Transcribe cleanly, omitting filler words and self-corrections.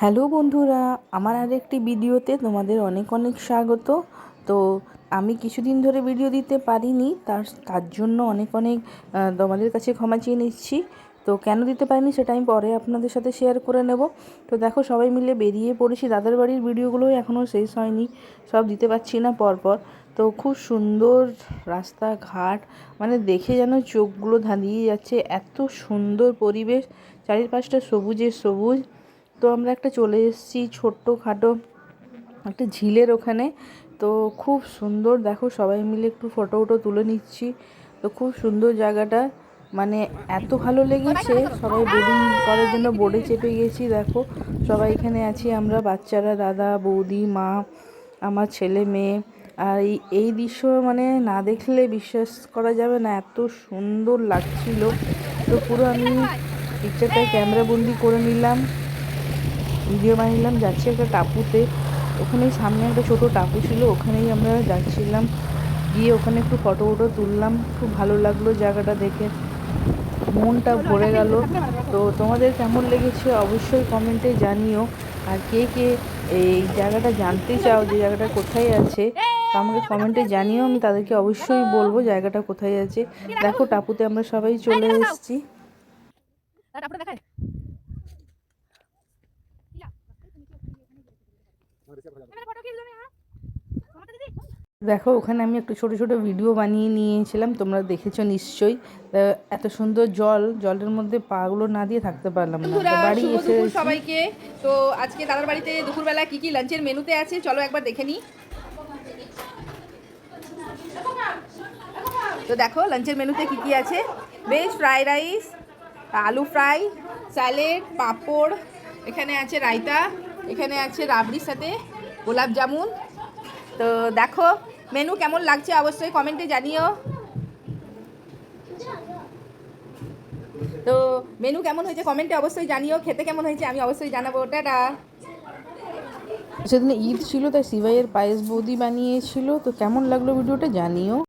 Hello বন্ধুরা, আমার আরেকটি ভিডিওতে তোমাদের অনেক অনেক স্বাগত। তো আমি কিছুদিন ধরে ভিডিও দিতে পারিনি, তার জন্য অনেক অনেক তোমাদের কাছে ক্ষমা চেয়ে নিচ্ছি। তো কেন দিতে পারিনি সেটা আমি পরে আপনাদের সাথে শেয়ার করে নেব। তো দেখো, সবাই মিলে বেরিয়ে পড়েছি। দাদার বাড়ির ভিডিওগুলোই এখনও শেষ হয়নি, সব দিতে পারছি না পরপর। তো খুব সুন্দর রাস্তাঘাট, মানে দেখে যেন চোখগুলো ধাঁধিয়ে যাচ্ছে, এত সুন্দর পরিবেশ, চারিপাশটা সবুজে সবুজ। তো আমরা একটা চলে এসেছি ছোট্টখাটো একটা ঝিলের ওখানে। তো খুব সুন্দর, দেখো সবাই মিলে একটু ফটো তুলে নিচ্ছি। তো খুব সুন্দর জায়গাটা, মানে এত ভালো লেগেছে। সবাই বোটিং করার জন্য বোটে চেপে গেছি। দেখো সবাই এখানে আছি আমরা, বাচ্চারা, দাদা, বৌদি, মা, আমার ছেলে, মেয়ে। আর এই দৃশ্য মানে না দেখলে বিশ্বাস করা যাবে না, এত সুন্দর লাগছিল। তো পুরো আমি পিকচারটা ক্যামেরা বন্দি করে নিলাম, ভিডিও বানিলাম। যাচ্ছি একটা টাপুতে, ওখানেই সামনে একটা ছোট টাপু ছিল, ওখানেই আমরা যাচ্ছিলাম। গিয়ে ওখানে একটু ফটো তুললাম। খুব ভালো লাগলো জায়গাটা দেখে, মনটা ভরে গেল। তো তোমাদের কেমন লেগেছে অবশ্যই কমেন্টে জানিও। আর কে কে এই জায়গাটা জানতে চাও যে জায়গাটা কোথায় আছে, তো আমাকে কমেন্টে জানিও, আমি তাদেরকে অবশ্যই বলবো জায়গাটা কোথায় আছে। দেখো টাপুতে আমরা সবাই চলে এসেছি। দেখো ওখানে আমি একটু ছোট ছোট ভিডিও বানিয়ে নিয়েছিলাম, তোমরা দেখেছো নিশ্চয়ই। এত সুন্দর জলের মধ্যে পাগুলো না দিয়ে থাকতে পারলাম না। বাড়ি এসে সবাইকে। তো আজকে দাদার বাড়িতে দুপুরবেলা কি কি লাঞ্চের মেনুতে আছে চলো একবার দেখে নিই। তো দেখো লাঞ্চের মেনুতে কি কি আছে। ভেজ ফ্রাইড রাইস, আলু ফ্রাই, স্যালেড, পাঁপড়, এখানে আছে রায়তা, এখানে আছে রাবড়ির সাথে গোলাপ জামুন। তো দেখো মেনু কেমন লাগছে অবশ্যই কমেন্টে জানিও। তো মেনু কেমন হয়েছে কমেন্টে অবশ্যই জানিও, খেতে কেমন হয়েছে আমি অবশ্যই জানাবো। টাটা। সেদিন ঈদ ছিল, তাই সিবাইয়ের পায়েস বৌদি বানিয়েছিল। তো কেমন লাগলো ভিডিওটা জানিও।